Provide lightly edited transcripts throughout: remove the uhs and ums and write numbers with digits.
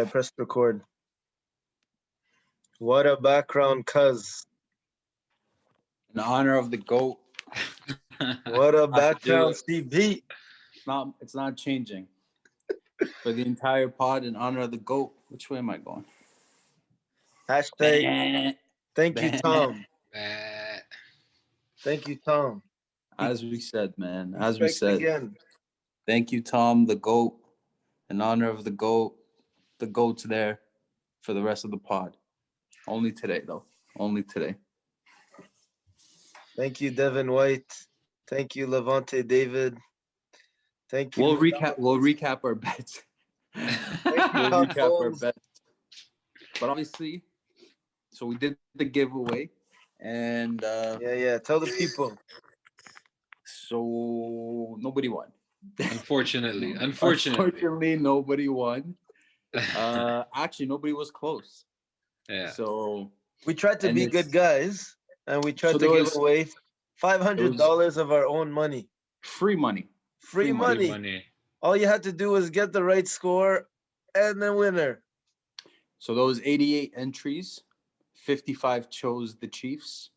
Okay, I pressed record. What a background, cuz. In honor of the GOAT. What a Have to do background, it. CB. It's not changing. For the entire pod, in honor of the GOAT. Which way am I going? Hashtag. Thank you, Tom. Bah. Thank you, Tom. As we said, man. He As we strikes said. again. Thank you, Tom, the GOAT. In honor of the GOAT. The GOAT's there for the rest of the pod. Only today, though. Only today. Thank you, Devin White. Thank you, Levante David. Thank you. We'll recap our bets. We'll Tom recap our Holmes. bets. But obviously, so we did the giveaway. And Yeah. Tell the people. so nobody won. Unfortunately, nobody won. Actually, nobody was close. Yeah. So We tried to and be it's- good guys, and we tried So to there give was- away $500 of our own money. free money. Free money. money. All you had to do was get the right score and the winner. So those 88 entries, 55 chose the Chiefs.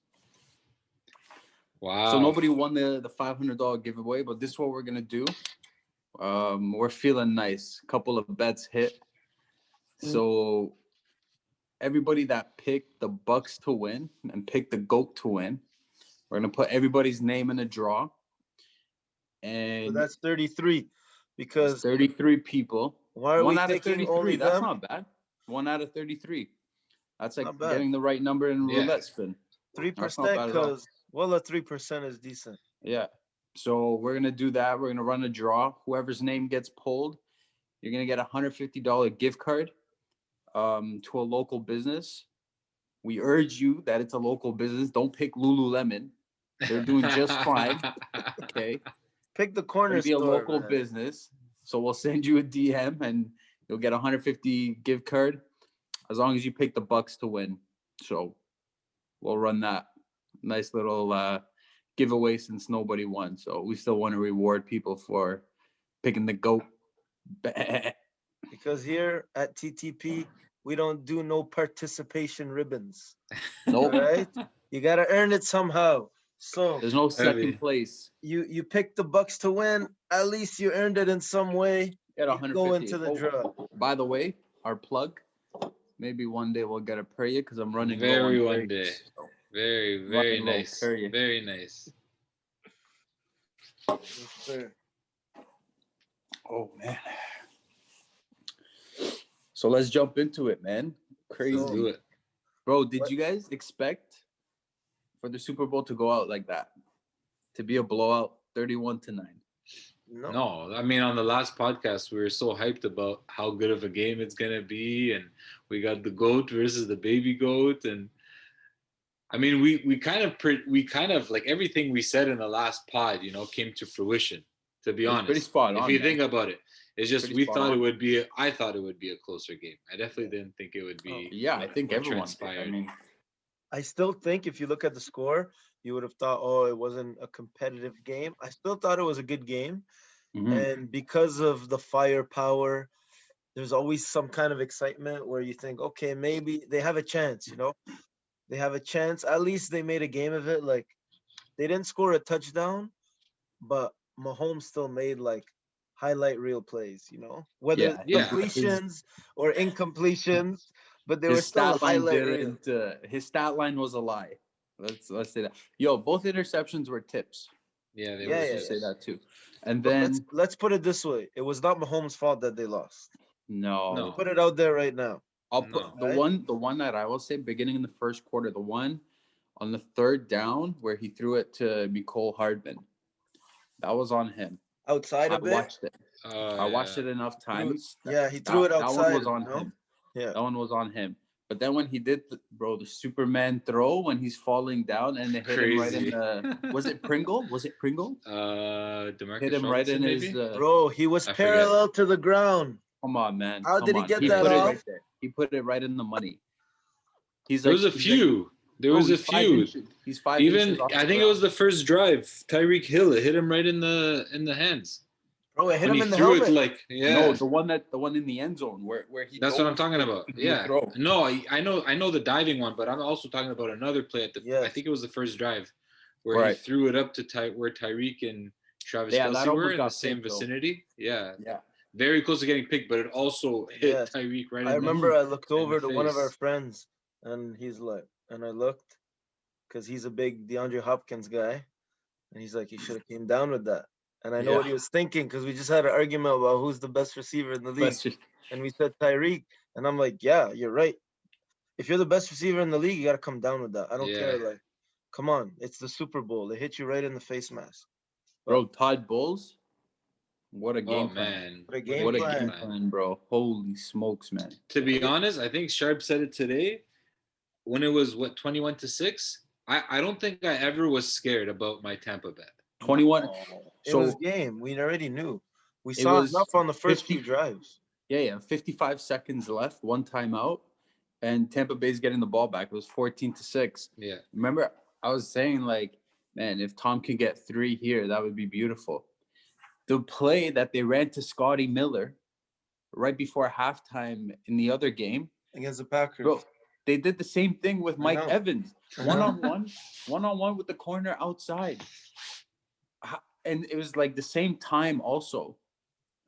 Wow. So nobody won the $500 giveaway, but this is what we're gonna do. We're feeling nice. A couple of bets hit. So everybody that picked the Bucks to win and picked the GOAT to win, we're gonna put everybody's name in a draw. And So that's 33. Because 33 people. why are One we out of picking 33. only That's them? not bad. 1 out of 33. That's like Not bad. getting the right number in Yeah. roulette spin. 3%, bad at all. because well, a 3% is decent. Yeah. So we're gonna do that. We're gonna run a draw. Whoever's name gets pulled, you're gonna get a $150 gift card to a local business. We urge you that it's a local business. Don't pick Lululemon. They're doing just fine. Okay. Pick the corner It'll be a store, local man. business. So we'll send you a DM and you'll get a $150 gift card as long as you pick the Bucks to win. So we'll run that nice little giveaway since nobody won. So we still want to reward people for picking the GOAT. Because here at TTP, we don't do no participation ribbons. Nope. All right? You got to earn it somehow. So There's no second Heavy. place. you picked the Bucks to win. At least you earned it in some way. Get You go 150. into the draw. By the way, our plug. Maybe one day we'll get a prayer because I'm running low Very on one prayers. day. Very, Running very low, nice. period. Very nice. Yes, sir. Oh man. So let's jump into it, man. Crazy. Let's do it. Bro, did What- you guys expect for the Super Bowl to go out like that? To be a blowout, 31-9. No, I mean, on the last podcast, we were so hyped about how good of a game it's gonna be, and we got the GOAT versus the baby GOAT, and I mean, we kind of like everything we said in the last pod, came to fruition. To be It was honest, pretty spot if on, you man. think about it, it's just Pretty spot on. I thought it would be a closer game. I definitely didn't think it would be. Yeah, I think what everyone did. transpired. I mean, I still think if you look at the score, you would have thought, oh, it wasn't a competitive game. I still thought it was a good game. mhm. And because of the firepower, there's always some kind of excitement where you think, okay, maybe they have a chance, They have a chance. At least they made a game of it. Like, they didn't score a touchdown, but Mahomes still made like highlight reel plays, whether Yeah, completions or incompletions, but they were his still stat line highlight reel. didn't. His stat line was a lie. Let's say that. Yo, both interceptions were tips. Yeah, they Yeah, were yeah, Let's just- say that too. And But then let's put it this way: it was not Mahomes' fault that they lost. no, No. Put it out there right now. I'll put No. the Right? one that I will say beginning in the first quarter, the one on the third down where he threw it to Nicole Hardman. That was on him. Outside I a bit. watched it. I watched yeah. it enough Threw it- times. Yeah, he threw it That outside. one was on no? him. Yeah. That one was on him. But then when he did, the Superman throw when he's falling down and it hit him right in Crazy. the. Was it Pringle? Was it Pringle? DeMarcus Hit him right in Robinson, his. maybe? Bro, he was I forget. parallel to the ground. Come on, man. How Come did he on. get that put it off? right there. He put it right in the money. He's There like, was a he's like, few. There bro, was a he's 5 few. inches- He's 5 Even inches off I the think it was ground. the first drive. Tyreek Hill, it hit him right in the hands. Bro, it hit when him he in the threw it, helmet. like, No, yeah, the one in the end zone where he that's what I'm dove talking to about. do the Yeah, throw. no, I know the diving one, but I'm also talking about another play at the. I Yes. think it was the first drive where he Right. threw it up to where Tyreek and Travis Yeah, that Kelsey were almost in the got same picked though. vicinity. Yeah, Yeah. very close to getting picked, but it also hit Yes. Tyreek right I in the remember I looked in the over to one of our face. friends, and he's like, and I looked, because he's a big DeAndre Hopkins guy, and he's like, he should have came down with that. And I know what Yeah. he was thinking, because we just had an argument about who's the best receiver in the league, Best- and we said Tyreek, and I'm like, yeah, you're right. If you're the best receiver in the league, you got to come down with that. I don't Yeah, care. Like, come on, it's the Super Bowl. They hit you right in the face mask. Bro, Todd Bowles, what a oh game plan. man, What a what game a What a game plan. game plan. plan, bro. Holy smokes, man. To be honest, I think Sharp said it today when it was what 21-6. I don't think I ever was scared about my Tampa bet. 21. It was So game. We already knew. We it saw was enough on the first 50. few drives. Yeah. 55 seconds left, one timeout, and Tampa Bay's getting the ball back. It was 14-6. Yeah, Remember, I was saying, like, man, if Tom could get 3 here, that would be beautiful. The play that they ran to Scotty Miller right before halftime in the other game, Against the Packers. bro, they did the same thing with I Mike know. Evans. I One know. on one with the corner outside. And it was like the same time also.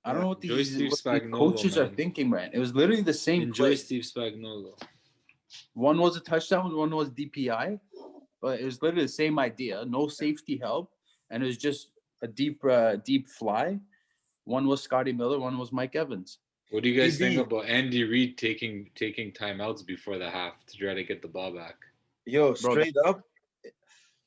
I don't Yeah. know what enjoy Steve what these Spagnuolo, coaches are man. thinking, man. It was literally the same Enjoy play. Steve Spagnuolo. One was a touchdown, one was DPI, but it was literally the same idea. No safety help, and it was just a deep fly. One was Scotty Miller, one was Mike Evans. What do you guys think DB. about Andy Reid taking timeouts before the half to try to get the ball back? Yo, Bro, straight up,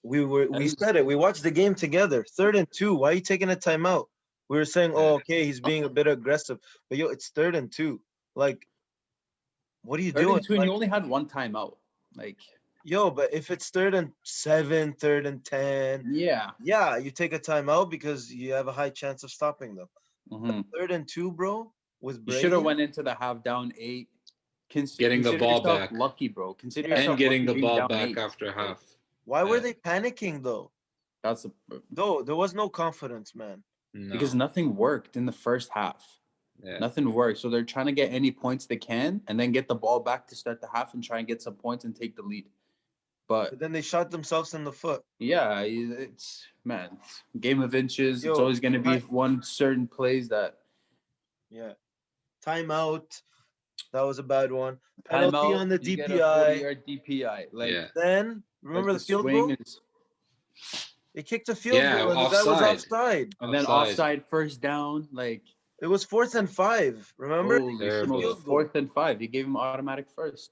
we is- said it. We watched the game together. 3rd and 2. Why are you taking a timeout? We were saying, oh, okay, he's being a bit aggressive. But yo, it's 3rd and 2. Like, what are you third doing? and two, and Like, you only had one timeout. Like, yo, but if it's 3rd and 7, 3rd and 10, yeah. yeah, you take a timeout because you have a high chance of stopping them. Mm-hmm. 3rd and 2, bro, with You should have Brady. went into the half down 8. Getting the Consider ball yourself back lucky, bro. Consider Yeah. and yourself getting lucky the being ball down back 8. after half. Why were Yeah. they panicking though? That's a, Though there was no confidence, man. because No. nothing worked in the first half. Yeah. Nothing worked. So they're trying to get any points they can and then get the ball back to start the half and try and get some points and take the lead. But But then they shot themselves in the foot. yeah, it's man, game of inches. It's Yo, always going to be one certain plays that Yeah. Timeout. That was a bad one. Penalty timeout. on the You get a DPI. 40-yard DPI. Like, Yeah. Then remember the the field swing goal? is, They kicked a field Yeah, goal and the guy was offside. offside. and then offside first down. Like, It was 4th and 5. Remember? They holy kicked the Terrible. field smokes, goal. 4th and 5. You gave him automatic first.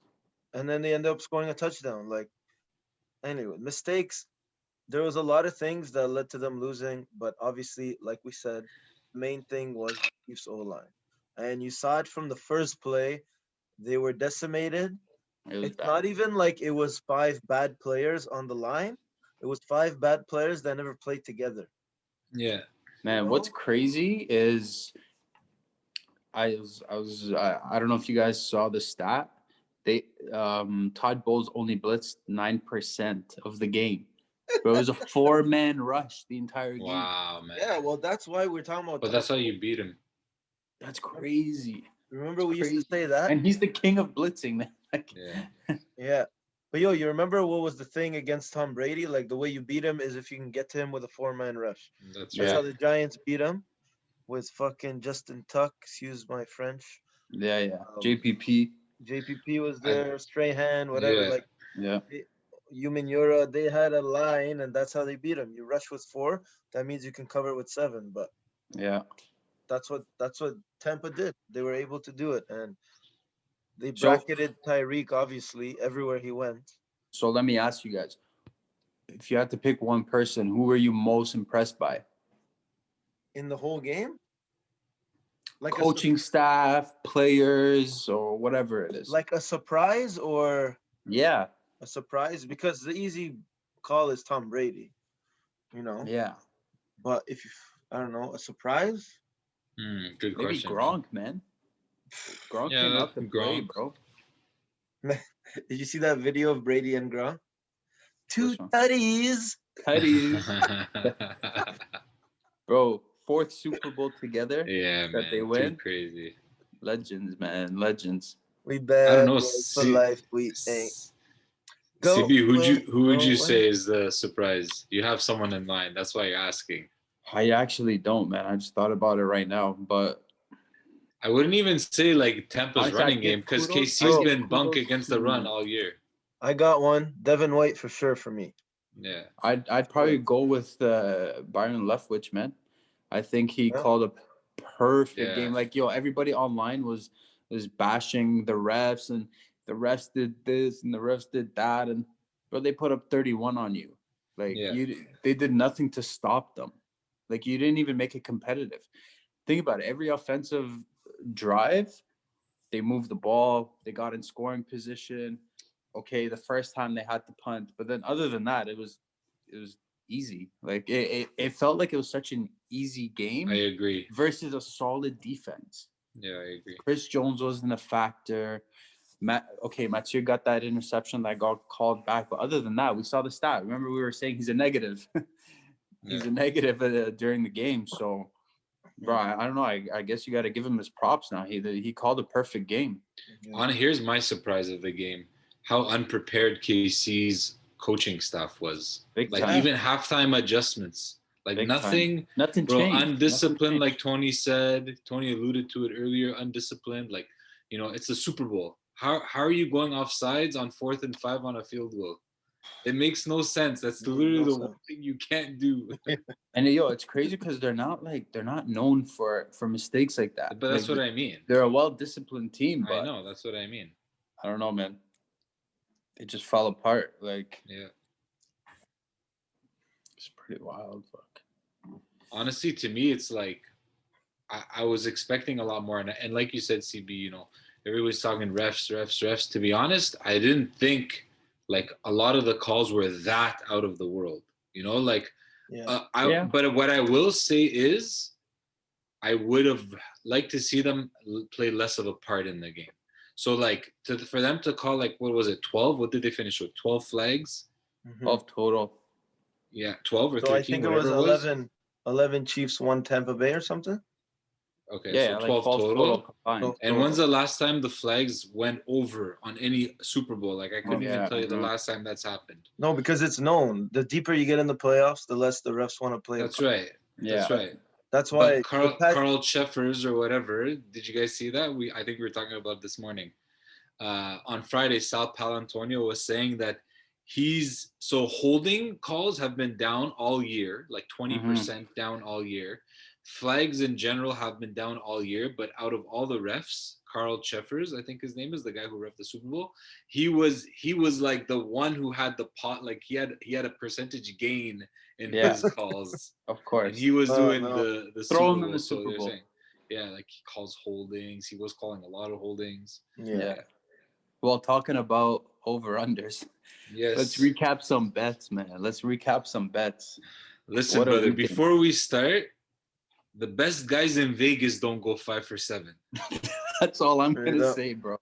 And then they ended up scoring a touchdown. Like, anyway, mistakes. There was a lot of things that led to them losing, but obviously, like we said, the main thing was Chiefs O-line. And you saw it from the first play. They were decimated. It was It's bad. not even like it was 5 bad players on the line. It was 5 bad players that never played together. Yeah. Man, You what's know? crazy is I don't know if you guys saw the stat. They Todd Bowles only blitzed 9% of the game. But it was a 4-man rush the entire game. Wow, man. Yeah, well, that's why we're talking about But that's how you beat him. That's crazy. Remember It's we used to crazy. say that? And he's the king of blitzing, man. Like, Yeah. Yeah. But yo, you remember what was the thing against Tom Brady? Like the way you beat him is if you can get to him with a 4-man rush. That's That's Yeah. how right. the Giants beat him with fucking Justin Tuck, excuse my French. yeah. Um, JPP. JPP was I- there, Strahan, whatever. Yeah. Like Yeah. Human Yura, they had a line, and that's how they beat him. You rush with 4, that means you can cover with 7. But Yeah. that's what Tampa did. They were able to do it, and they So bracketed Tyreek obviously everywhere he went. so let me ask you guys. If you had to pick one person, who were you most impressed by? In the whole game, like Coaching staff, players, or whatever it is. like a surprise or Yeah. a surprise, because the easy call is Tom Brady, Yeah. But if I don't know, a surprise, Good Maybe question. Gronk, man. Gronk Yeah, came out to play, Gronk. bro. did you see that video of Brady and Gronk? Two Which one? tutties. Petties. Bro, fourth Super Bowl together Yeah, that they man, too win. crazy. Legends, man, legends. We I don't bad know. boys for life. We ain't CB, going who would you nowhere. say is the surprise? You have someone in mind. That's why you're asking. I actually don't, man. I just thought about it right now, but I wouldn't even say like Tampa's honestly, running game because I KC's Bro, give been bunk kudos against the run to. all year. I got one. Devin White for sure for me. Yeah. I'd probably go with Byron Leftwich, man. I think he Yeah. called a perfect Yeah. game. Like, yo, everybody online was bashing the refs, and the refs did this and the refs did that, and but they put up 31 on you. Like Yeah. they did nothing to stop them. Like you didn't even make it competitive. Think about it. Every offensive drive, they moved the ball, they got in scoring position. Okay, the first time they had to punt, but then other than that, it was easy. Like it felt like it was such an easy game I agree. versus a solid defense. Yeah, I agree. Chris Jones wasn't a factor. Mathieu got that interception that got called back, but other than that, we saw the stat. Remember, we were saying he's a negative. He's Yeah. a negative during the game. So, bro, I don't know. I guess you got to give him his props now. He called a perfect game. Here's my surprise of the game: how unprepared KC's coaching staff was. Big Like time. even halftime adjustments, like Big time. nothing, Nothing bro. changed. Undisciplined, Nothing like changed. Tony said. Tony alluded to it earlier. Undisciplined, like it's the Super Bowl. How are you going off sides on 4th and 5 on a field goal? It makes no sense. That's literally the one thing you can't do. And yo, it's crazy because they're not known for mistakes like that. But that's like, what I mean. They're a well-disciplined team, but I know that's what I mean. I don't know, man. They just fell apart. Like, Yeah. it's pretty wild. Fuck. Honestly, to me, it's like I was expecting a lot more, and like you said, CB, everybody's talking refs. To be honest, I didn't think like a lot of the calls were that out of the world. Like But what I will say is, I would have liked to see them play less of a part in the game. So like for them to call like what was it 12? What did they finish with? 12 flags? 12 total. Yeah, 12 or So 13. I think it was 11 Chiefs, 1 Tampa Bay or something. Okay, so 12 total. Combined. And when's the last time the flags went over on any Super Bowl? Like I couldn't even tell you the last time that's happened. No, because it's known. The deeper you get in the playoffs, the less the refs want to play. That's right. That's right. That's why Carl Sheffers or whatever. Did you guys see that? I think we were talking about this morning. On Friday, Sal Palantonio was saying that holding calls have been down all year, like 20% down all year. Flags in general have been down all year, but out of all the refs, Carl Sheffers, I think his name is, the guy who ref the Super Bowl, he was like the one who had the pot, like he had a percentage gain in his calls. Of course. And he was doing the throwing Super Bowl. the Super Bowl. Saying, like he calls holdings. He was calling a lot of holdings. Yeah. Well, talking about over-unders. Yes. Let's recap some bets, man. Listen, brother, before we start, the best guys in Vegas don't go 5 for 7. That's all I'm gonna say, bro.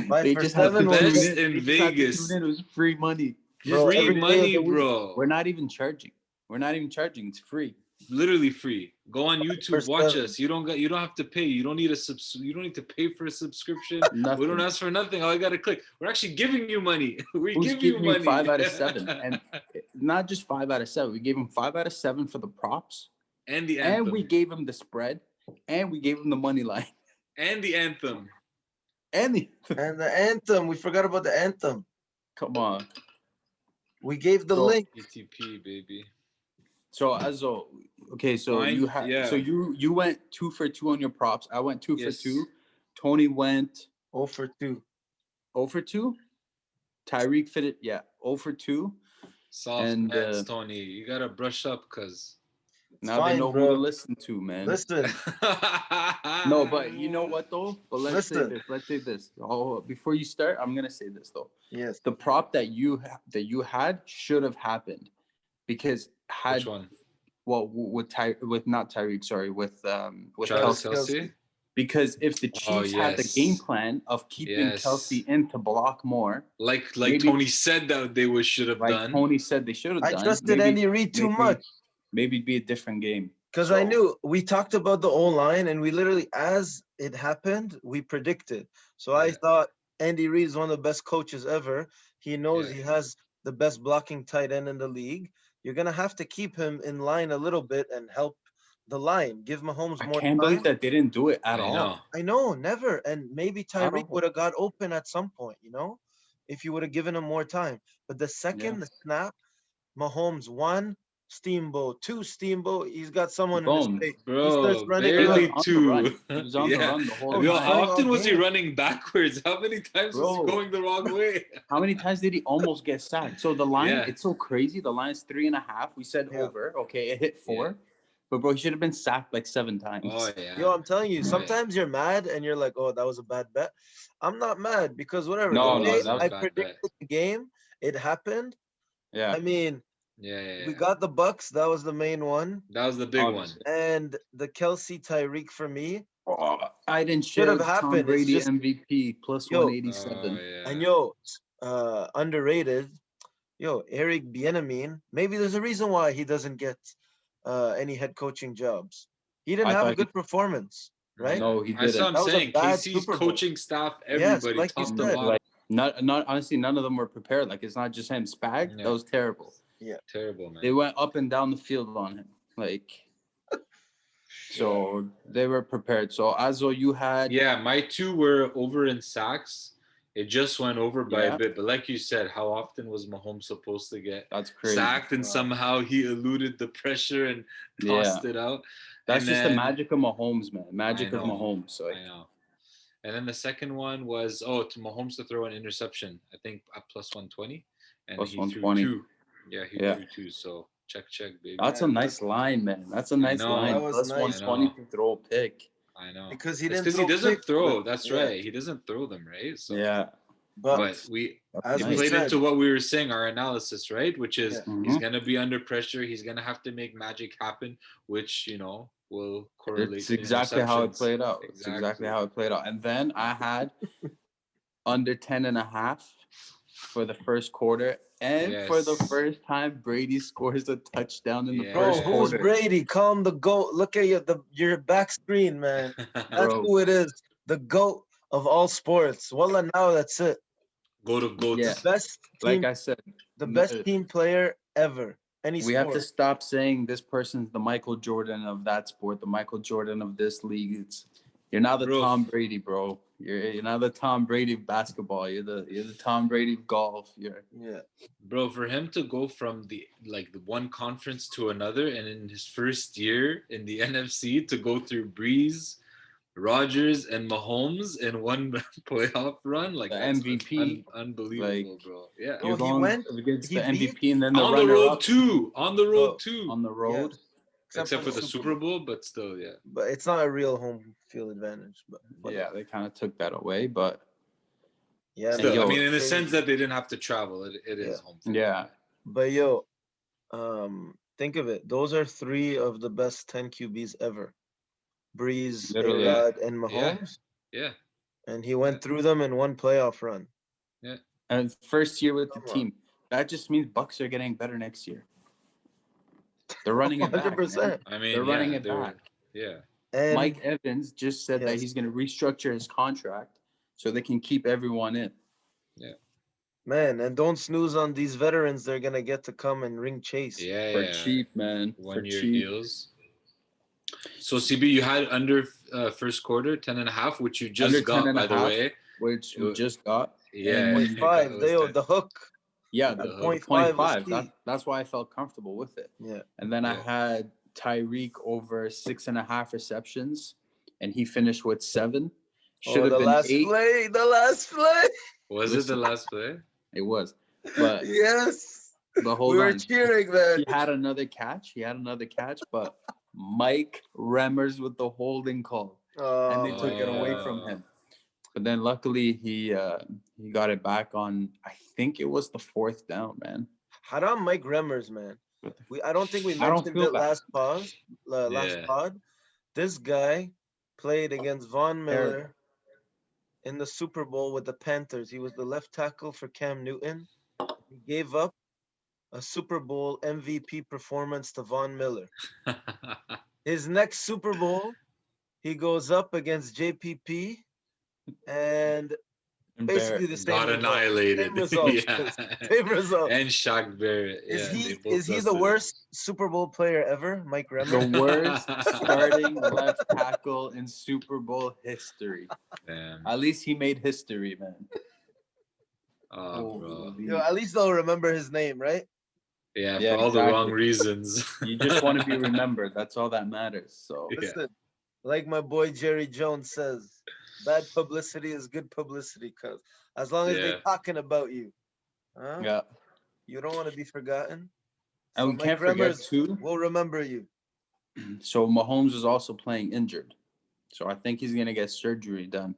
5 for 7 was best in Vegas. It was free money. Free money, bro. We're not even charging. It's free. Literally free. Go on YouTube, watch us. You don't have to pay. You don't need to pay for a subscription. Nothing. We don't ask for nothing. All you gotta click. We're actually giving you money. We Who's give you money. 5 out of 7, and not just 5 out of 7. We gave him 5 out of 7 for the props, and the anthem. And we gave him the spread, and we gave him the money line, and the anthem, and the anthem. We forgot about the anthem. Come on. We gave the link. ETP, baby. So Azo, okay, so you went 2 for 2 on your props. I went 2 for 2. Tony went 0 for 2. 0 for 2. Tyreek fitted 0 for 2. Soft bets, Tony. You gotta brush up, cause now they know who to listen to, man. Listen. No, but you know what though? But let's say this. Oh, before you start, I'm gonna say this though. Yes. The prop that you had should have happened, because which one? Well, with not Tyreek, sorry, with Kelsey. Because if the Chiefs had the game plan of keeping Kelsey in to block more, like Tony said that they should have done. Tony said they should have done. I trusted Andy Reid too much. Maybe it'd be a different game. Because I So knew we talked about the O line, and we literally, as it happened, we predicted. So I Yeah, thought Andy Reid is one of the best coaches ever. He knows yeah. he has the best blocking tight end in the league. You're gonna have to keep him in line a little bit and help the line. Give Mahomes I more can't believe time. that they didn't do it at I all. know. I know, never. And maybe At Tyreek all. would have got open at some point, if you would have given him more time. But the Yeah. second the snap, Mahomes one steamboat, two steamboat. He's got someone in his Boom. face. He starts Bro, running He was around. barely on the two. run. He was on the Yeah. run the whole Oh, he's Yo, how running time. all often was he game. running backwards? How many times was he Bro, going the wrong way? how many times did he almost get sacked? So the line, Yeah, it's so crazy. The line is 3.5. We said Yeah. over. Okay, it hit yeah. 4. But bro, he should have been sacked like 7 Oh times. yeah. Yo, I'm telling you, Oh yeah. sometimes you're mad and you're like, oh, that was a bad bet. I'm not mad because whatever. The No, Bro, it no, way wasn't that a I bad bet. predicted the game, it happened. yeah, I mean, Yeah, yeah, we yeah. got the Bucks. That was the main one. That was the big one. obviously. And the Kelsey Tyreek for me Oh, I didn't should have share Tom happened. It's Brady just, MVP plus yo, Oh 187. and yeah. yo, underrated. Yo, Eric Bieniemy. Maybe there's a reason why he doesn't get any head coaching jobs. He didn't I have a thought he, good performance, right? Yeah. no, he That's what didn't. I'm That was a saying. bad KC's Super Bowl. coaching staff, Yes, everybody, like you top to said. bottom. Like not honestly, none of them were prepared. Like it's not just him. Spag, that Yeah. was terrible. Yeah. Terrible, They man. went up and down the field on him. Like Yeah. so they were prepared. So Azo, you had Yeah, my two were over in sacks. It just went over by a yeah, bit. But like you said, how often was Mahomes supposed to get that's crazy. sacked and Wow. somehow he eluded the pressure and Yeah, tossed it out? that's And just the then magic of Mahomes, man. I Magic of know, Mahomes. I Like know. And then the second one was to Mahomes to throw an interception. I think at plus 120, and plus he one threw twenty. two. Yeah, he Yeah, threw two. So check, baby. that's a Man, nice line, man. That's a I nice know, that line. was Plus one I nice twenty know, to throw a pick. I know. because he It's didn't because he throw picks, doesn't but throw. That's yeah. right. He doesn't throw them, right? So, Yeah, But but we that's as it we nice. played said, into what we were saying, our analysis, right? Which is yeah, he's Hmm. gonna be under pressure. He's gonna have to make magic happen, which will It's correlate to exactly how it interceptions. played out. It's exactly Exactly. how it played out. And then I had under 10.5 for the first quarter. And for the Yes. first time, Brady scores a touchdown in the bro, first who's Yeah. quarter. Brady? Calm the goat. Look at your back screen, man. That's Bro, who it is. The goat of all sports. Wallah, now that's it. Goat of The yeah, goats. best like team, I said, the best team player ever. Any we have to sport. stop saying this person's the Michael Jordan of that sport, the Michael Jordan of this league. You're now the Bro, Tom Brady, bro. You're now the Tom Brady of basketball. You're the Tom Brady of golf. Yeah. for him to go from the one conference to another, and in his first year in the NFC to go through Breeze, Rogers, and Mahomes in one playoff run, The like that's MVP, like unbelievable, bro. Yeah, Yo, you're he going went. against He the beat. MVP and then the on the road runner-up too. On the road Bro, too. on the road. yes. Except for Except the for the Super Super Bowl. Bowl, but still, yeah. But it's not a real home field advantage. But Yeah, whatever. they kind of took that away, but Yeah, and Still, I man. yo, mean, in the sense Crazy. that they didn't have to travel, it Yeah. is home field. yeah, But yo, think of it. Those are three of the best 10 QBs ever. Breeze, A literally. Yeah, Rod, and yeah, Mahomes. yeah, And he yeah, went through them in one playoff run. yeah. And first year with the Come on. team, that just means Bucks are getting better next year. They're running it back, man. 100%. I They're mean, running yeah, it back. yeah. And Mike Evans just said that yes, he's going to restructure his contract so they can keep everyone in Yeah, man, and don't snooze on these veterans. They're going to get to come and ring chase. yeah, for yeah. cheap, man. For 1 year cheap. deals. So CB, you had under first quarter 10.5, which you Under just 10 got, and a by the half, way. which It we just got. yeah, Point And that five. was The 10. hook. yeah, The That hook. the point point five was five. key. That's why I felt comfortable with it. Yeah. And then I Yeah. had Tyreek over 6.5 receptions, and he finished with 7. Should Oh, have the been last 8. play. The last play. Was it the Listen, last play? it was, but Yes. We hold were on. cheering, man. He had another catch. But Mike Remmers with the holding call, and Oh they my took it away God. from Uh, him. But then luckily he got it back on. I think it was the 4th down, man. Haram Mike Remmers, man. But I don't think we I don't mentioned feel it bad. last yeah. pod. This guy played against Von Terrible. Miller in the Super Bowl with the Panthers. He was the left tackle for Cam Newton. He gave up a Super Bowl MVP performance to Von Miller. His next Super Bowl, he goes up against JPP, and basically the same Got result. Same annihilated. result. Yeah. Same result. And Shaq Barrett. Is Yeah, they he both is he the dusted him. worst Super Bowl player ever, Mike The Remmer? worst starting left tackle in Super Bowl history. Damn. At least he made history, man. Oh, bro. Yo, Holy. at least they'll remember his name, right? Yeah, Yeah, for all the wrong exactly. reasons. You just want to be remembered. That's all that matters. So Yeah. Listen, like my boy Jerry Jones says, bad publicity is good publicity, cause as long as they Yeah. talking about you, huh? yeah, You don't want to be forgotten. and So we Mike can't forget Remmers too. will remember you. So Mahomes is also playing injured. So I think he's gonna get surgery done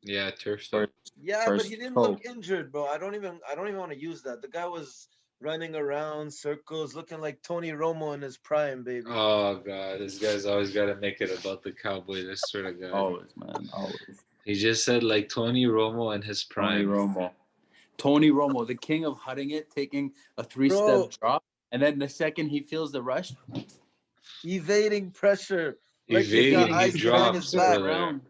Yeah, turf for stuff. Yeah, for but his he didn't toe. look injured, bro. I don't even want to use that. The guy was running around circles, looking like Tony Romo in his prime, baby. Oh god, this guy's always got to make it about the Cowboys. I swear to God. Always, man, always. He just said like Tony Romo in his Tony prime. Romo. Tony Romo, the king of hutting it, taking a three-step Bro, drop, and then the second he feels the rush, evading pressure like he's got Evading, he eyes evading behind his drops, to the back. brother. ground,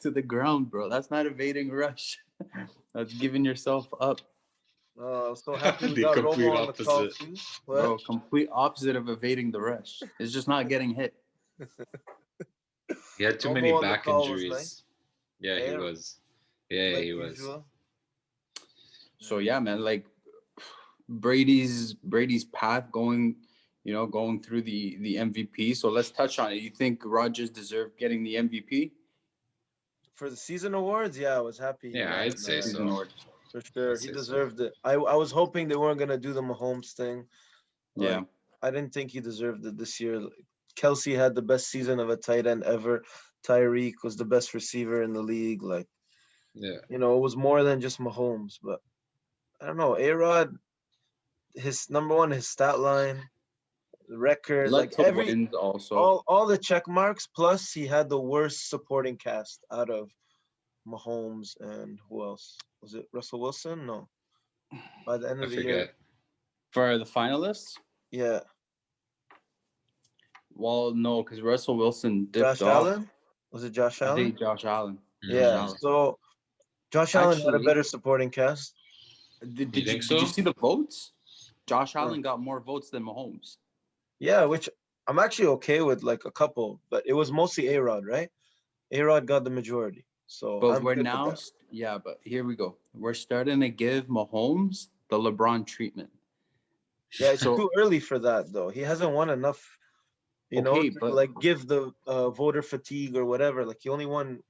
to the ground, bro. That's not evading rush. That's giving yourself up, I'm so happy we The got complete Romo on the call opposite. too. bro. What? Complete opposite of evading the rush. It's just not getting hit. He had too many Romo on the back call was nice, injuries. Yeah, he eh? was. Yeah, Like he was. usual. So yeah, man, like Brady's path going, going through the MVP. So let's touch on it. You think Rodgers deserved getting the MVP? For the season awards, yeah, I was happy he Yeah, got I'd it, say man. Season so. award. For sure, I'd he say so. deserved it. I was hoping they weren't gonna do the Mahomes thing. Yeah. Like, I didn't think he deserved it this year. Like, Kelsey had the best season of a tight end ever. Tyreek was the best receiver in the league. Like, Yeah. it was more than just Mahomes. But I don't know. A-Rod, his number one, his stat line, the record, Led like to wins also. all the check marks. Plus, he had the worst supporting cast out of Mahomes and who else? Was it Russell Wilson? No. By the end I of the year, forget. For the finalists, yeah. well, no, because Russell Wilson dipped Josh off. Allen? Was it Josh I Allen? think Josh Allen. Josh Yeah. Mm. Allen. So Josh Allen had a Actually, better supporting cast. did You you think did you so? see the votes? Josh Uh, Allen got more votes than Mahomes. Yeah, which I'm actually okay with, like a couple, but it was mostly A-Rod, right? A-Rod got the majority, so But I'm we're good with now, that. yeah, but here we go. We're starting to give Mahomes the LeBron treatment. Yeah, it's So, too early for that though. He hasn't won enough, okay, to but like give the voter fatigue or whatever. Like he only won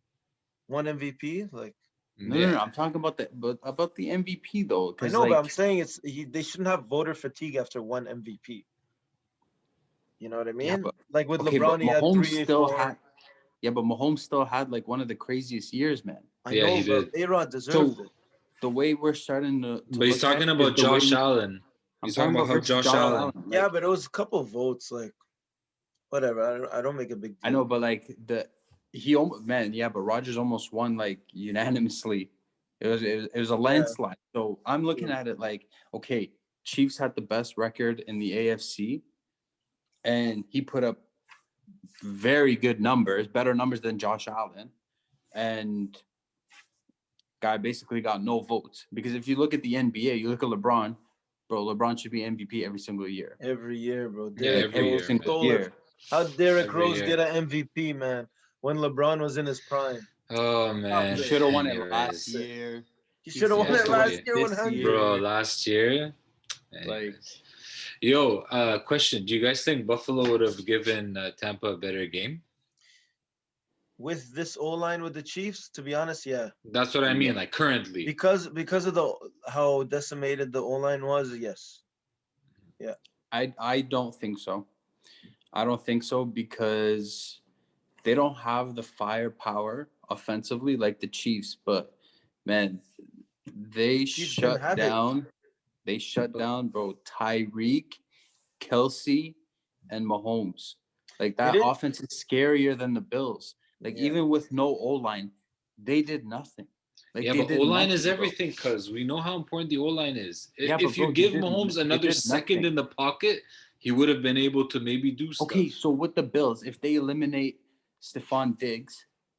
one MVP. Like no. Yeah. I'm talking about the MVP though, I because know, but I'm like, saying they shouldn't have voter fatigue after one MVP. You know what I yeah, mean? but Like with okay, but LeBron, he had Mahomes three, still four. had, yeah, but Mahomes still had like one of the craziest years, man. I Yeah, know, he but did. A-Rod So deserved it. the way we're starting to But he's look at talking it is about the way Josh Allen. I'm He's talking talking about about how versus Josh Josh Allen. Allen. Yeah, Like, but it was a couple votes. Like whatever. I don't make a big I know, deal. but like he almost, man, yeah, but Rogers almost won like unanimously. It was a Yeah. landslide. So I'm looking True. at it like, okay, Chiefs had the best record in the AFC, and he put up very good numbers, better numbers than Josh Allen, and guy basically got no votes because if you look at the NBA, you look at LeBron, bro, LeBron should be MVP every single year, Every year, bro. Yeah, like Derrick every every Rose year, single man. stole it. year. How Derrick Every Rose get year. an MVP, man? When LeBron was in his prime. Oh Stop He man. it. should have won it last Anyways. year. He He's should have won Yeah, it supposed to he win last it did. year, this 100. Bro, year. last year. Like, Anyways. Yo, question. Do you guys think Buffalo would have given Tampa a better game? With this O line with the Chiefs, to be honest, yeah. That's what I yeah, mean, like currently. Because of the how decimated the O line was, yes. Yeah. I don't think so. I don't think so because they don't have the firepower offensively like the Chiefs. But man, they Chiefs didn't shut have it. down. They shut But down, bro. Tyreek, Kelsey, and Mahomes. Like They that didn't. offense is scarier than the Bills. Like Yeah. even with no O line, they did nothing. Like yeah, they but O did line is nothing, bro. everything because we know how important the O line is. Yeah, but If you bro, give Mahomes they another did second nothing. in the pocket, he would have been able to maybe do Okay, stuff. so with the Bills, if they eliminate Stephon Diggs,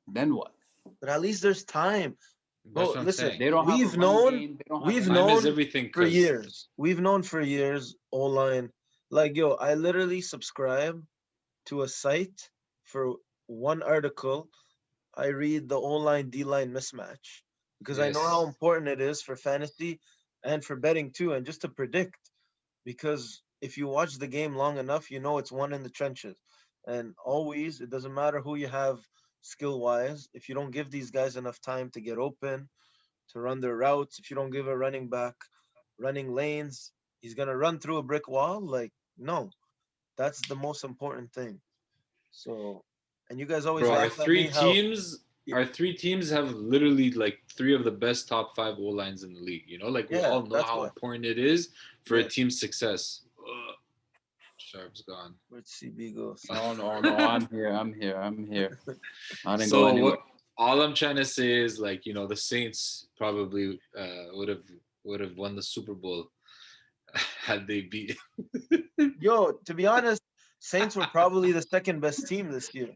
then what? But at least there's time. That's Bro, what I'm listen, saying. They don't have a we've run known, game. They don't have we've Time anything. is known everything, for because years. We've known for years, O-line. Like, yo, I literally subscribe to a site for one article. I read the O-line D-line mismatch because I know how yes, important it is for fantasy and for betting too, and just to predict. Because if you watch the game long enough, you know it's won in the trenches. And always, it doesn't matter who you have skill wise, if you don't give these guys enough time to get open, to run their routes, if you don't give a running back running lanes, he's going to run through a brick wall. Like, no, that's the most important thing. So, and you guys always bro. laugh at me how, Our three teams have literally like three of the best top five O lines in the league. You know, like we yeah, all know that's how why. important it is for a Yeah, team's success. Ugh, Sharp's gone. where'd CB go? No, no, no. I'm here. I'm here. I'm here. I didn't go So anywhere. what? All I'm trying to say is, like, the Saints probably would have won the Super Bowl had they beat. Yo, to be honest, Saints were probably the second best team this year.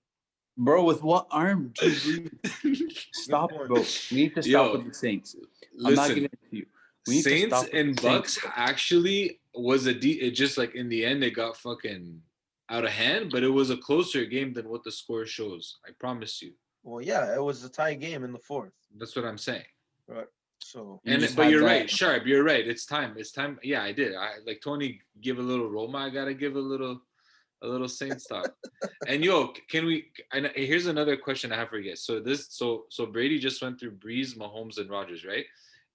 Bro, with what arm? Just breathe. Good Stop, point. bro. We need to stop Yo, with the Saints. I'm not listen, giving it to you. We need to Saints stop with and the Saints, Bucks bro. actually was it just like in the end it got fucking out of hand, but it was a closer game than what the score shows. I promise you. Well, yeah, it was a tie game in the fourth. That's what I'm saying. Right. So, You just But had you're that. right, Sharp. You're right. It's time. It's time. Yeah, I did. I like Tony give a little Roma. I gotta give a little Saints talk. And yo, can we? And here's another question I have for you guys. So Brady just went through Breeze, Mahomes, and Rogers, right?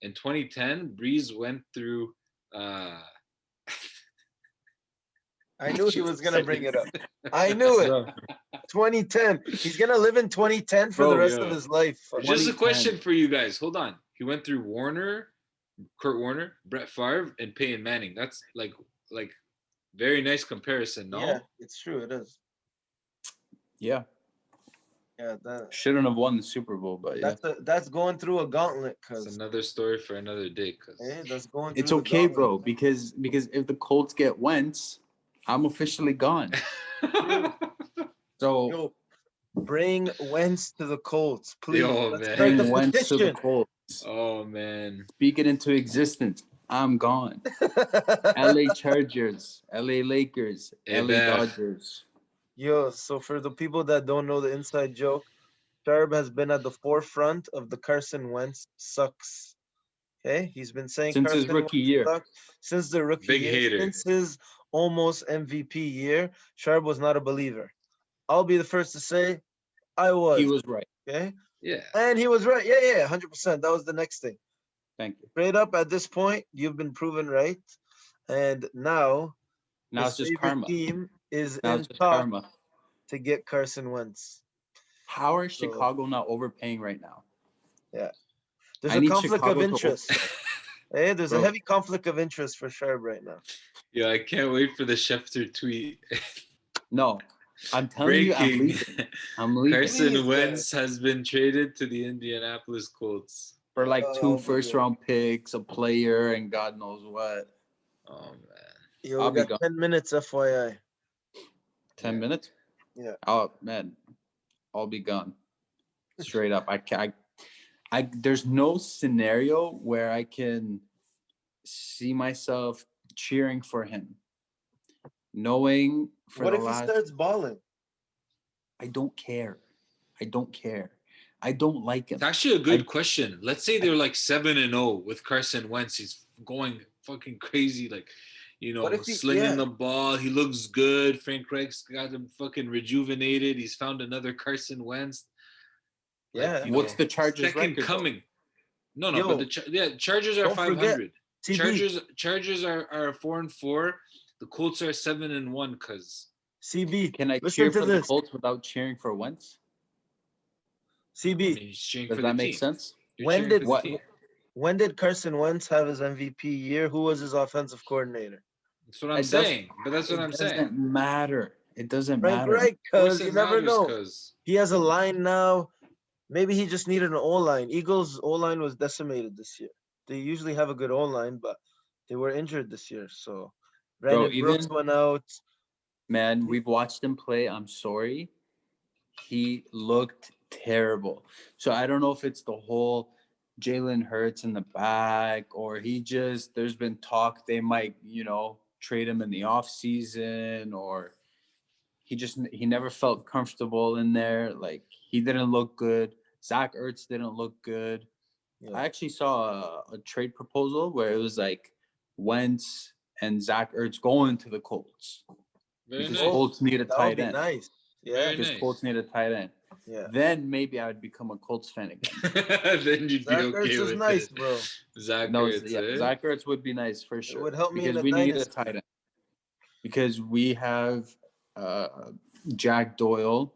In 2010, Breeze went through. uh I knew he was going to bring it Seconds. up. I knew it. Bro, 2010. He's going to live in 2010 for the bro, rest of Yo, his life. just a 2010. question for you guys. Hold on. He went through Kurt Warner, Brett Favre, and Peyton Manning. That's like very nice comparison, Yeah, no? it's true. It is. Yeah. Yeah, that Shouldn't have won the Super Bowl, but yeah. that's going through a gauntlet, It's cuz. another story for another day. Cause That's going It's through the okay, gauntlet. bro, because if the Colts get Wentz, I'm officially gone. True. So Yo, bring Wentz to the Colts, please. yo Let's start the bring man, Wentz to the petition. Colts. oh man, Speak it into existence. I'm gone. LA Chargers, LA Lakers, LA Eber. Dodgers. Yo, so for the people that don't know the inside joke, Sharp has been at the forefront of the Carson Wentz sucks. Okay, he's been saying Since his Carson rookie Wentz year. sucks since the rookie Big year, hater. since his almost MVP year. Sharp was not a believer. I'll be the first to say I He was. was right. Okay, Yeah, and he was right. Yeah, 100%. That was the next thing. Thank you. Straight up, at this point, you've been proven right, and now Now his it's just favorite karma. team is Now in it's just talk karma. to get Carson Wentz. How are So Chicago not overpaying right now? yeah, there's I a need conflict of Chicago to interest. overpay. Hey, there's a Bro, heavy conflict of interest for Sharp right now. yo, I can't wait for the Schefter tweet. no. I'm telling you, I'm Breaking: leaving. I'm leaving. Carson Please, Wentz has been traded to the Indianapolis Colts. For like two Oh my first god. round picks, a player, and God knows what. Oh man, Yo, we I'll be got gone. 10 minutes, FYI. 10 yeah. minutes? Yeah. Oh, man. I'll be gone. Straight up. There's no scenario where I can see myself cheering for him, knowing for What the if he last. starts balling? I don't care. I don't care. I don't like him. It's actually a good I- question. Let's say they're like 7-0 with Carson Wentz. He's going fucking crazy, like, What if he, slinging yeah, the ball. He looks good. Frank Reich's got him fucking rejuvenated. He's found another Carson Wentz. Like, yeah. What's the Chargers second record, though? coming. No, but Yo, Chargers are don't forget 500. CB, Chargers are 4-4. The Colts are 7-1. Cause CB. Can I Listen cheer to for the this. Colts without cheering for Wentz? I CB. mean, he's cheering Does for the that make team. sense? You're When cheering for did the What? team. when did Carson Wentz have his MVP year? Who was his offensive coordinator? That's what I'm It does. saying. But that's what It I'm saying. doesn't matter. It doesn't Frank matter. Reich, Of course cuz you it never matters, know. cause He has a line now. Maybe he just needed an O line. Eagles O line was decimated this year. They usually have a good O line, but they were injured this year. So Bro, Brandon Brooks even went out. man, we've watched him play. I'm sorry. He looked terrible. So I don't know if it's the whole Jalen Hurts in the back, or he just, there's been talk they might, trade him in the off season, or he never felt comfortable in there. Like, he didn't look good. Zach Ertz didn't look good. Yeah. I actually saw a trade proposal where it was like Wentz and Zach Ertz going to the Colts Very because Oh, nice. Colts need a that would tight be end. nice. Yeah. Very Because Colts nice. need a tight end. Yeah. Then maybe I would become a Colts fan again. Then you'd be Zach okay Ertz is with nice, it. bro. Zach No, Ertz, yeah, eh? Zach Ertz would be nice for It sure would help me in because a we need a tight dynasty. end. Because we have uh, Jack Doyle,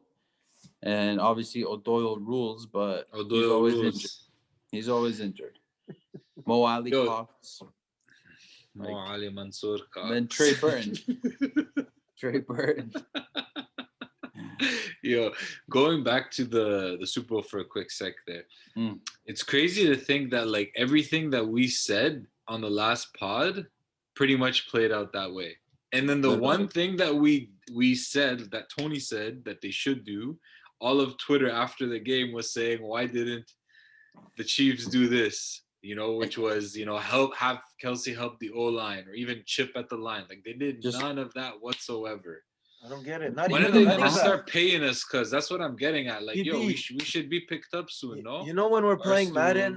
and obviously O'Doyle rules, but he's O'Doyle always injured. rules. He's always injured. Mo Ali Yo, Cox, Mo like Ali Mansour then Cox. Trey Burton. Trey Burton. Yo, going back to the Super Bowl for a quick sec there. Mm. It's crazy to think that like everything that we said on the last pod pretty much played out that way. And then the Literally. one thing that we said that Tony said that they should do, all of Twitter after the game was saying, why didn't the Chiefs do this? Which was, have Kelsey help the O line or even chip at the line. Like they did Just none of that whatsoever. I don't get it. Not When are even a they running gonna back. start paying us? Cause that's what I'm getting at. Like, yo, we DB. should be picked up soon, no? You know when we're playing Barstool.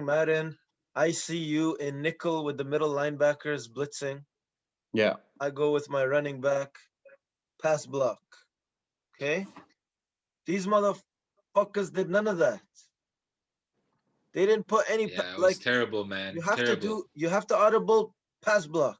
Madden, I see you in nickel with the middle linebackers blitzing. Yeah. I go with my running back, pass block. Okay? These motherfuckers did none of that. They didn't put any Yeah, it was like terrible, man. Terrible. you have to audible pass block.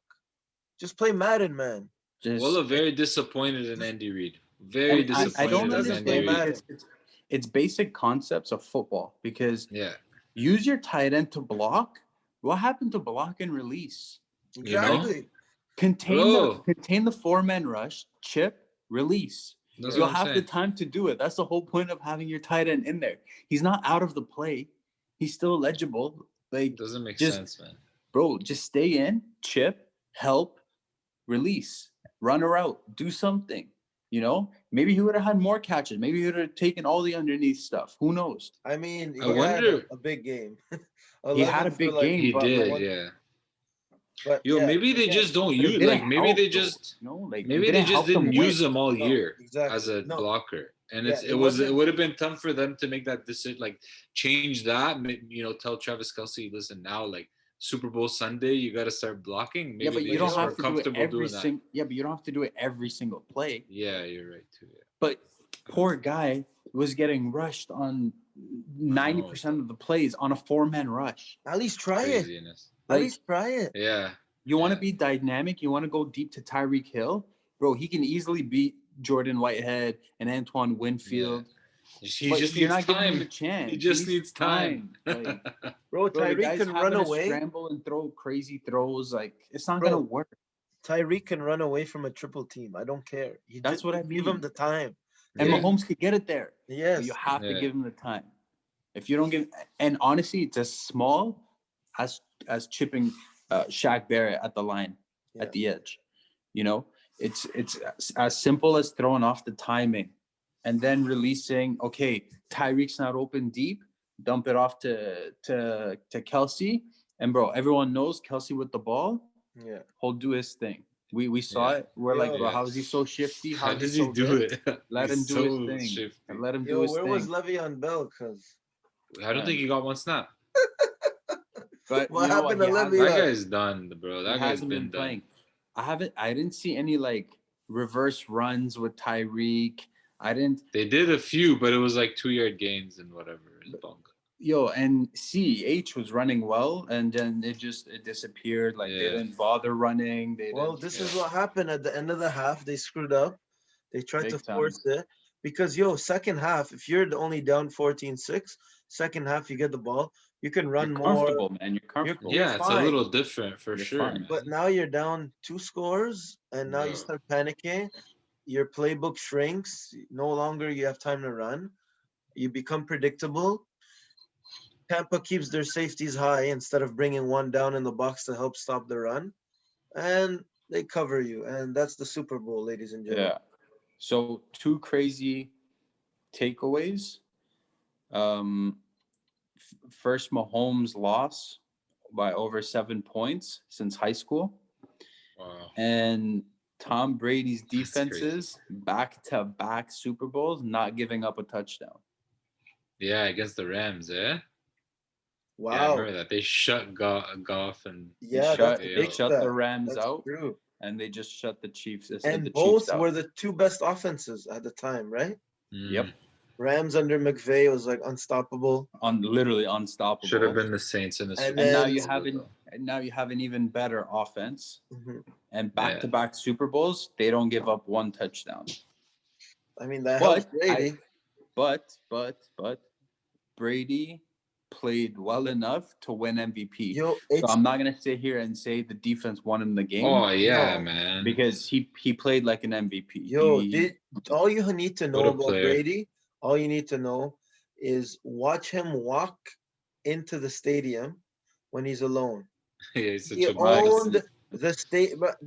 Just play Madden, man. Just Walla very disappointed in Andy Reid. Very and I don't disappointed in Just Andy play understand Reid. Madden. because it's basic concepts of football. Because Yeah, use your tight end to block. What happened to block and release? you know, Exactly. bro. Contain the 4-man rush, chip, release. That's Yeah. what You'll I'm have the saying. time to do it. That's the whole point of having your tight end in there. He's not out of the play. He's still legible. Like, Doesn't make just sense, man. bro, just stay in, chip, help, release, run a route, do something. Maybe he would have had more catches. Maybe he would have taken all the underneath stuff. Who knows? I mean, I he had wonder. a big game. He had 11 a for big like game, He but did, like, yeah. but Yo, yeah, maybe they again, just don't but it use. didn't Like, maybe help they though. just. Like, it Maybe they didn't just help them didn't win. use him all no, year as exactly. a No, blocker, and yeah, it it was it wasn't would have been tough for them to make that decision, like change that. Tell Travis Kelsey, listen now, like Super Bowl Sunday, you got to start blocking. Yeah, Maybe but they you don't just were have to do it comfortable doing that. but you don't have to do it every single play. Yeah, you're right too. Yeah, But poor guy was getting rushed on I know 90% of the plays on a 4-man rush. at least try it. craziness. At Like, least try it. Yeah, you want to yeah. be dynamic, you want to go deep to Tyreek Hill, bro. He can easily beat Jordan Whitehead and Antoine Winfield. He But just you're needs not giving him the time. chance. He just needs time. Like, Bro, bro, the Tyreek guy's can run having to away. scramble and throw crazy throws. Like, it's not Bro, gonna work. Tyreek can run away from a triple team. I don't care. That's what I give him mean. the time. And Yeah. Mahomes could get it there, but Yes. you have to Yeah. give him the time. If you don't give, and honestly, it's as small as chipping Shaq Barrett at the line, Yeah. at the edge. It's as simple as throwing off the timing, and then releasing. Okay, Tyreek's not open deep. Dump it off to Kelsey, and bro, everyone knows Kelsey with the ball. Yeah. He'll do his thing. We saw Yeah. it. We're like, Yo. bro, how is he so shifty? How How's he does he so do good? it? Let him He's do his so thing. shifty. And let him do Yo, his where thing. was Le'Veon Bell? Cause I don't think he got one snap. But what you know what? happened to He That Le'Veon? guy's done, bro. he That guy's hasn't been been done. playing. I didn't see any like reverse runs with Tyreek. I didn't. They did a few, but it was like 2 yard gains and whatever. It's bunk. And CH was running well, and then it disappeared. Like, they Yeah. didn't bother running. They Well, didn't. this Yeah. is what happened at the end of the half. They screwed up. They tried to Big time. force it because second half, if you're only down 14-6, second half you get the ball, you can run You're more. comfortable, man. You're comfortable. Yeah, it's a fine. little different for You're sure, fine. man. But now you're down 2 scores, and now you No. start panicking. Your playbook shrinks. No longer you have time to run. You become predictable. Tampa keeps their safeties high instead of bringing one down in the box to help stop the run. And they cover you, and that's the Super Bowl, ladies and gentlemen. Yeah. So two crazy takeaways. First, Mahomes loss by over 7 points since high school, Wow, and Tom Brady's that's crazy. defenses back-to-back Super Bowls not giving up a touchdown. Yeah, against the Rams, eh? Yeah, I Wow. remember that. They shut Goff and Yeah, that's a They big shut the stat. Rams That's out, true. and they just shut the Chiefs And Chiefs both out. were the two best offenses at the time, right? Yep, Rams under McVay was like unstoppable. literally unstoppable. Should have been the Saints in the And Super And now then- you Bowl. have though. an even better offense, Mhm. and back-to-back Super Bowls, they don't give up one touchdown. I mean, that helps But Brady. but Brady played well enough to win MVP. Yo, So it's I'm not gonna sit here and say the defense won him the game Oh yeah, No. man. because he played like an MVP. yo. All you need to What know a about player. Brady, all you need to know is watch him walk into the stadium when he's alone. Yeah, he's such He a owned beast. the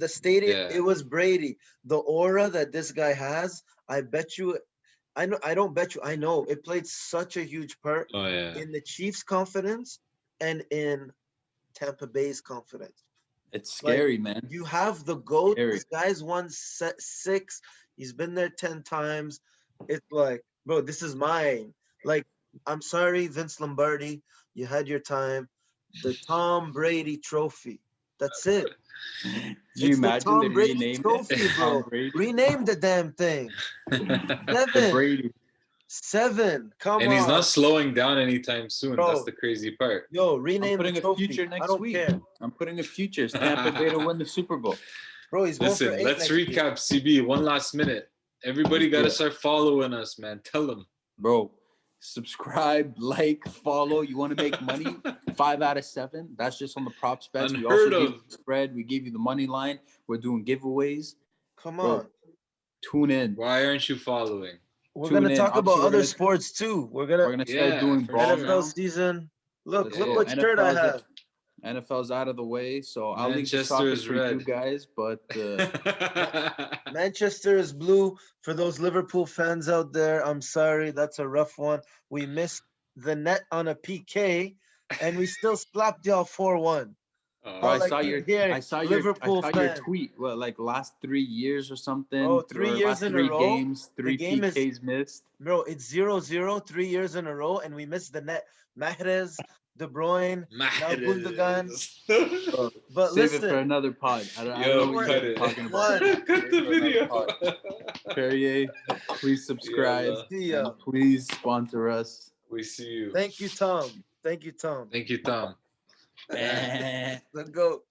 stadium. Yeah. It was Brady. The aura that this guy has, I bet you. I know. I don't bet you. I know it played such a huge part Oh yeah. in the Chiefs' confidence and in Tampa Bay's confidence. It's scary, man. You have the GOAT. Scary. This guy's won six. He's been there 10 times. It's like, bro, this is mine. Like, I'm sorry, Vince Lombardi. You had your time. The Tom Brady trophy. That's it. Do you It's the imagine Tom they Brady renamed trophy, it bro. Tom Brady? Rename the damn thing. The Seven. Brady. 7. Come And on. he's not slowing down anytime soon. Bro. That's the crazy part. Yo, I'm rename the putting a trophy. future I next don't week. care. I'm putting a future. It's Tampa Bay to win the Super Bowl. Bro, he's going for Listen, 8 let's next year. recap CB one last minute. Everybody got to Yeah. start following us, man. Tell them. Bro, subscribe, like, follow. You want to make money? 5 out of 7. That's just on the props bets. We also Unheard give of. you the spread. We give you the money line. We're doing giveaways. Come Bro, on. Tune in. Why aren't you following? We're Tune going to in. talk Obviously, about we're other gonna- sports too. We're We're going gonna to start Yeah, doing for ball sure. NFL now. season. Look Let's look go. what shirt I NFL's have. NFL's out of the way, so I'll leave the Manchester soccer is for you red. guys. But Manchester is blue. For those Liverpool fans out there, I'm sorry. That's a rough one. We missed the net on a PK, and we still slapped y'all 4-1. Oh, bro, I All I saw keep your hearing, Liverpool your fan. tweet. Well, like last 3 years or something. Bro, 3 or years last in a 3 row, games, the 3 game is- PKs missed. Bro, it's 0-0 3 years in a row, and we missed the net. Mahrez, De Bruyne, now Gundogan. Bro, But save it for listen, another pod. I don't Yo, know what cut you're it. talking One. about. Cut the Save it for another video. pod. Perrier, please subscribe Yeah, see ya. and please sponsor us. we see you. Thank you, Tom. Thank you, Tom. Thank you, Tom. The GOAT.